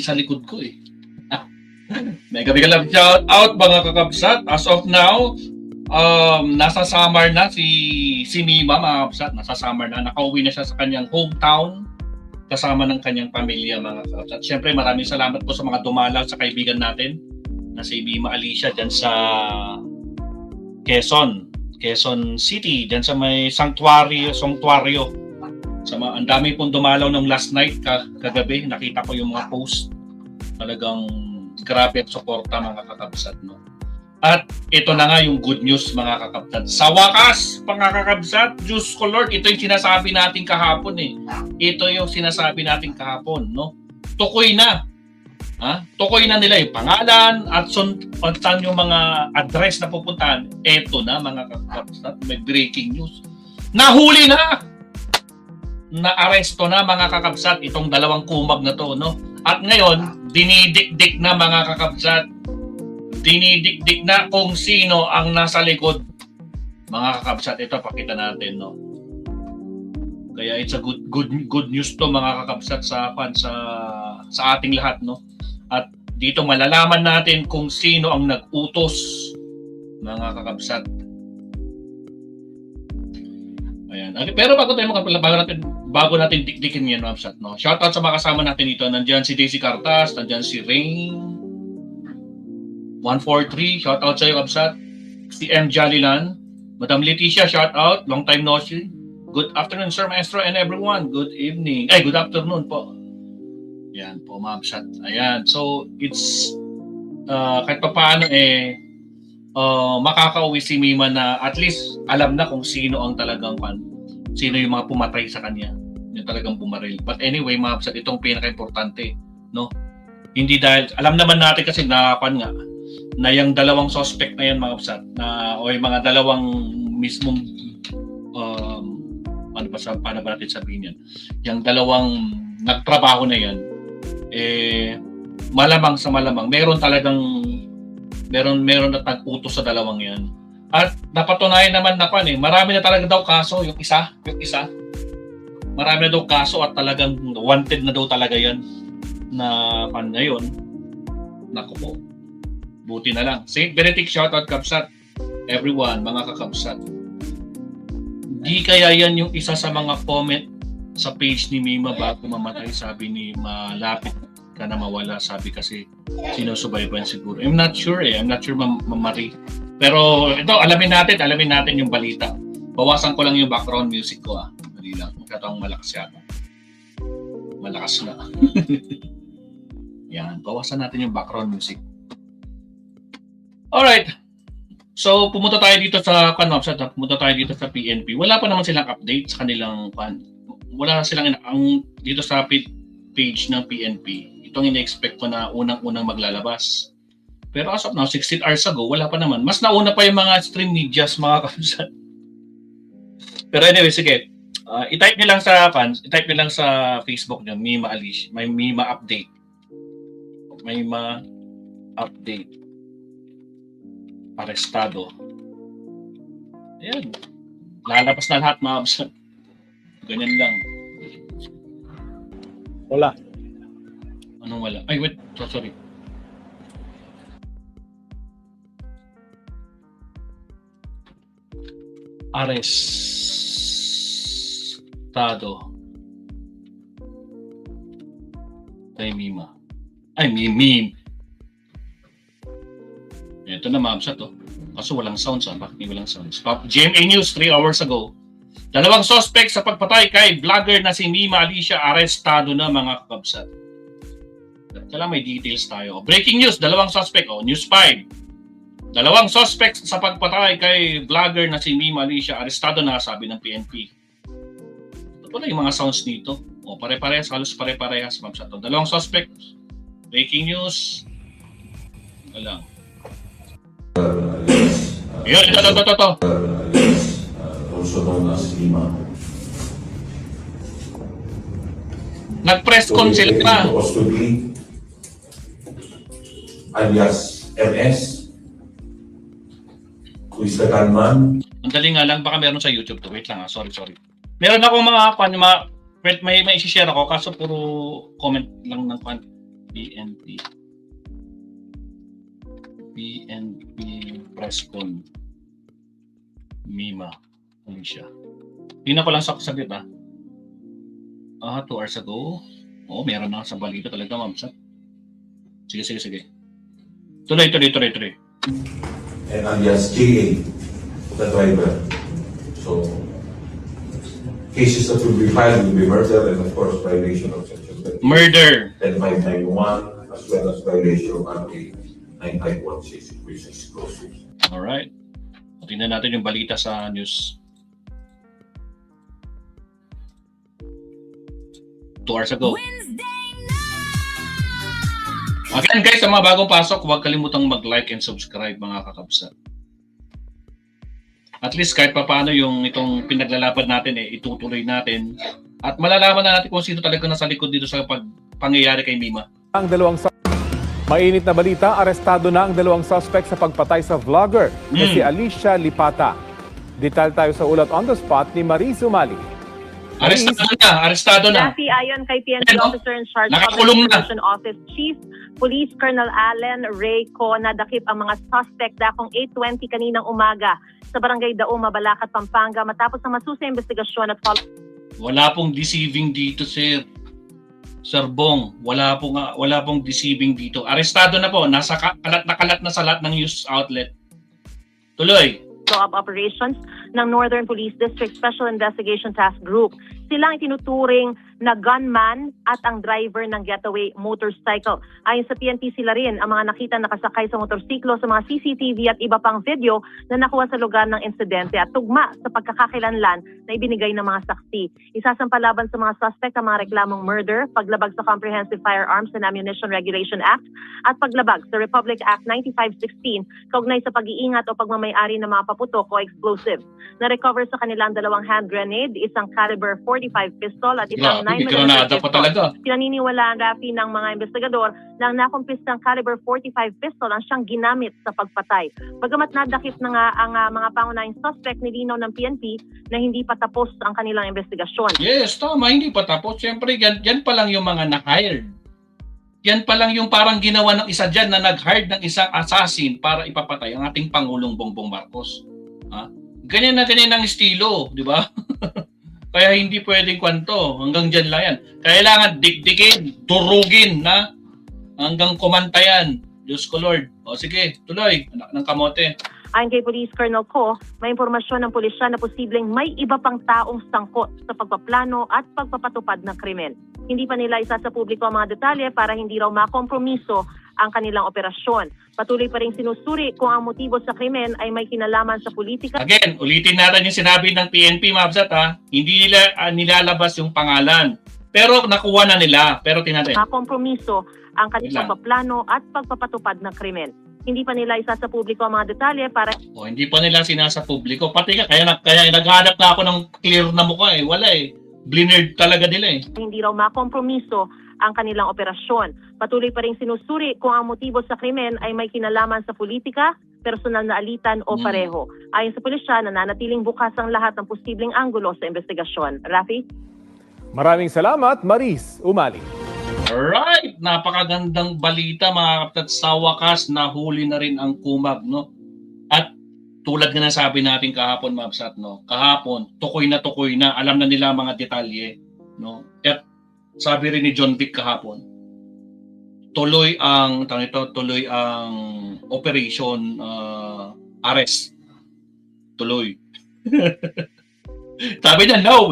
sa likod ko eh. Mega love shout out mga kakabsat. As of now, nasa summer na si Mima mga kakabsat. Nasa summer na. Nakauwi na siya sa kanyang hometown kasama ng kanyang pamilya mga kakabsat. Siyempre maraming salamat po sa mga dumalaw sa kaibigan natin na si Mima Alicia dyan sa Quezon City, dyan sa may sanctuaryo. Ang dami pong dumalaw ng last night kagabi. Nakita ko yung mga post. Talagang grabe at suporta mga kakabsat, no? At ito na nga yung good news mga kakabsat. Sa wakas, mga kakabsat, Diyos ko Lord, ito yung sinasabi natin kahapon eh. Ito yung sinasabi natin kahapon, no? Tukoy na. Tukoy na nila yung pangalan at saan yung mga address na pupuntahan. Ito na mga kakabsat, may breaking news. Nahuli na! Na-aresto na mga kakabsat itong dalawang kumag na to, no? At ngayon, dinidikdik na mga kakabsat. Dinidikdik na kung sino ang nasa likod. Mga kakabsat, ito pakita natin, no? Kaya it's a good news to mga kakabsat sa ating lahat, no? At dito malalaman natin kung sino ang nag-utos, mga kakabsat. Ayan. Pero bago natin dikdikin yan, Mamsat, no? Shoutout sa mga kasama natin dito. Nandiyan si Daisy Cartas, nandiyan si Rain 143, shoutout sa iyo, Kamsat. Si M. Jalilan, Madam Leticia, shoutout, long time no see. Good afternoon, Sir Maestro and everyone. Good evening. Good afternoon po. Yan po, Mamsat. Ayan. So, it's kahit pa paano makakauwi si Mima na at least alam na kung sino ang talagang sino yung mga pumatay sa kanya, yung talagang bumaril. But anyway, Mamsat, itong pinaka-importante, no? Hindi dahil, alam naman natin kasi na yung dalawang suspect na yan, Mamsat, o yung mga dalawang mismong, paano ba natin sabihin yan? Yung dalawang nagtrabaho na yan, malamang sa malamang, meron na tag-utos sa dalawang yan. At napatunayan naman na marami na talaga daw kaso, yung isa. Marami na daw kaso at talagang wanted na daw talaga yan na ngayon. Naku po. Buti na lang. St. Benedict, shoutout Kabsat. Everyone, mga kakabsat. Di kaya yan yung isa sa mga comment sa page ni Mima bago mamatay, sabi ni malapit ka na mawala, sabi kasi sinusubaybayan siguro. I'm not sure Mamari. Pero ito, alamin natin yung balita. Bawasan ko lang yung background music ko Dali lang. Magkataong malakas yata. Malakas na. Yan, bawasan natin yung background music. Alright. So, pumunta tayo dito sa PNP. Wala pa naman silang update sa kanilang wala silang dito sa page ng PNP. Itong ina-expect ko na unang-unang maglalabas. Pero as of now, 16 hours ago, wala pa naman. Mas nauna pa yung mga stream medias, mga kabsat. Pero anyway, sige. I-type niyo lang sa Facebook niyo, Mima Alicia. May Mima update. Mima update. Arestado. Ayan. Lalabas na lahat, mga kabsat. Ganyan lang. Wala. Anong wala? Ay, wait. Sorry. Arestado kay Mima. Ay, Mim. Ito na, Mamsa to. Kaso walang sounds Bakit walang sounds? GMA News 3 hours ago. Dalawang suspect sa pagpatay kay vlogger na si Mima Alicia arestado na, mga kakabsat. Kailangan may details tayo. Breaking news, dalawang suspect. News 5. Dalawang suspect sa pagpatay kay vlogger na si Mima Alicia arestado na, sabi ng PNP. Ito pala yung mga sounds dito. Pare-parehas, halos pare-parehas. Dalawang suspect. Breaking news. Ito lang. Yun, ito. Also known as Lima. Nag-press con sila pa. Alias MS, who is the gunman. Ang dali nga lang, baka meron sa YouTube to. Wait lang sorry. Meron ako mga may i-share ako, kaso puro comment lang ng PNP. PNP Presscon. Mima. Alicia. Tingnan ko lang sa saglit 2 hours ago. Oo, meron na sa balita talaga, ma'am. Sige. Tuloy. And alias JA, the driver. So, cases that will be filed will be murder and of course violation of section 20. Murder. 10591 as well as violation of RA 9516, which is explosive. Alright. Tingnan natin yung balita sa news. 2 hours ago. Again guys, sa mga bagong pasok, huwag kalimutang mag-like and subscribe mga kakabsat. At least kahit papaano yung itong pinaglalaban natin itutuloy natin. At malalaman na natin kung sino talaga nasa likod dito sa pangyayari kay Mima. Ang mainit na balita, arestado na ang 2 suspect sa pagpatay sa vlogger na si Alicia Lipata. Detal tayo sa ulat on the spot ni Maris Umali. Arestado na. Rafi, ayon kay PNP Officer in Charge of Nakakulong na. Investigation Office Chief Police Colonel Allen Rayco, nadakip ang mga suspect dakong 8:20 kaninang umaga sa Barangay Dauma, Balacat, Pampanga matapos ang masusay investigasyon at follow. Wala pong deceiving dito, sir. Sir Bong, wala pong deceiving dito. Arestado na po, nasa kalat na sa lahat ng news outlet. Tuloy. Of operations ng Northern Police District Special Investigation Task Group. Sila ang tinuturing na gunman at ang driver ng getaway motorcycle. Ayon sa PNP, sila rin ang mga nakita nakasakay sa motorsiklo sa mga CCTV at iba pang video na nakuha sa lugar ng insidente at tugma sa pagkakakilanlan na ibinigay ng mga saksi. Isasampalaban sa mga suspect ang mga reklamong murder, paglabag sa Comprehensive Firearms and Ammunition Regulation Act at paglabag sa Republic Act 9516 kaugnay sa pag-iingat o pagmamayari ng mga paputok o explosive. Na-recover sa kanilang 2 hand grenade, isang caliber 45 pistol at isang 9mm Granada pa talaga. Pinaniniwalaan, Rafi, ng mga investigador na ang nakumpistang caliber 45 pistol ang siyang ginamit sa pagpatay. Bagamat nadakip na nga ang mga pangunahing suspect, nilinaw ng PNP na hindi pa tapos ang kanilang investigasyon. Yes, tama, hindi pa tapos. Siyempre, yan pa lang yung mga na-hired. Yan pa lang yung parang ginawa ng isa dyan na nag-hired ng isang assassin para ipapatay ang ating Pangulong Bongbong Marcos. Ganyan na ganyan ang estilo, di ba? Kaya hindi pwedeng kwanto. Hanggang dyan lang yan. Kailangan dikdikin, durugin na hanggang kumanta yan. Diyos ko Lord. O sige, tuloy. Anak ng kamote. Ayon kay Police Colonel Co, may impormasyon ng pulisya na posibleng may iba pang taong sangkot sa pagpaplano at pagpapatupad ng krimen. Hindi pa nila isa sa publiko ang mga detalye para hindi raw makompromiso ang kanilang operasyon. Patuloy pa rin sinusuri kung ang motibo sa krimen ay may kinalaman sa politika. Again, ulitin natin yung sinabi ng PNP, Mabsat, hindi nila nilalabas yung pangalan. Pero nakuha na nila. Pero tinatin. Makompromiso ang kanilang pagpaplano at pagpapatupad ng krimen. Hindi pa nila isa sa publiko ang mga detalye para... Hindi pa nila sinasa publiko. Pati kaya naghanap na ako ng clear na mukha Wala Blinerd talaga nila Hindi raw makompromiso ang kanilang operasyon. Patuloy pa rin sinusuri kung ang motibo sa krimen ay may kinalaman sa politika, personal na alitan o pareho. Ayon sa pulisya, nananatiling bukas ang lahat ng posibleng anggulo sa investigasyon. Rafi? Maraming salamat, Maris Umali. Alright, napakagandang balita mga kapatid. Sa wakas, nahuli na rin ang kumag, no? At tulad nga sabi natin kahapon, Mabsat, no? Kahapon, tukoy na, alam na nila mga detalye, no? At sabi rin ni John Vic kahapon, tuloy ang operation arrest. Tuloy. Sabi niya, now.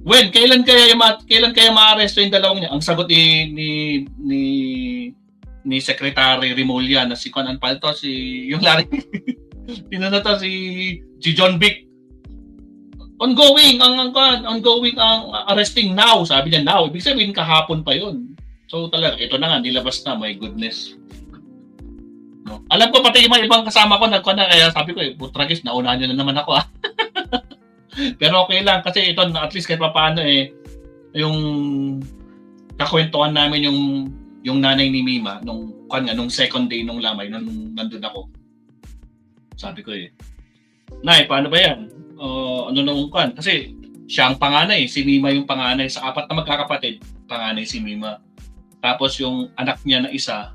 When? Kailan kaya ma-arresto yung dalawang niya? Ang sagot ni Secretary Rimulya na si Juan Anpalto, yung lari, tinanata si John Vic. Ongoing ang arresting now. Sabi niya now. Ibig sabihin kahapon pa yun. So talaga, ito na nga, nilabas na. My goodness. No? Alam ko pati yung mga ibang kasama ko kaya sabi ko putragis, naunahan niyo na naman ako Pero okay lang kasi ito at least kahit paano yung kakwentuhan namin yung nanay ni Mima nung second day nung lamay nung nandun ako. Sabi ko Nay, paano ba yan? Kasi siya ang panganay, si Mima yung panganay sa 4 na magkakapatid, panganay si Mima. Tapos yung anak niya na isa,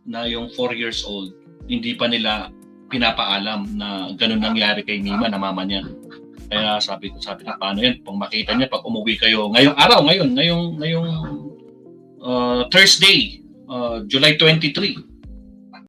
na yung 4 years old, hindi pa nila pinapaalam na ganun nangyari kay Mima na mama niya. Kaya sabi na paano yan, pag makita niya, pag umuwi kayo, ngayong araw, ngayong Thursday, July 23,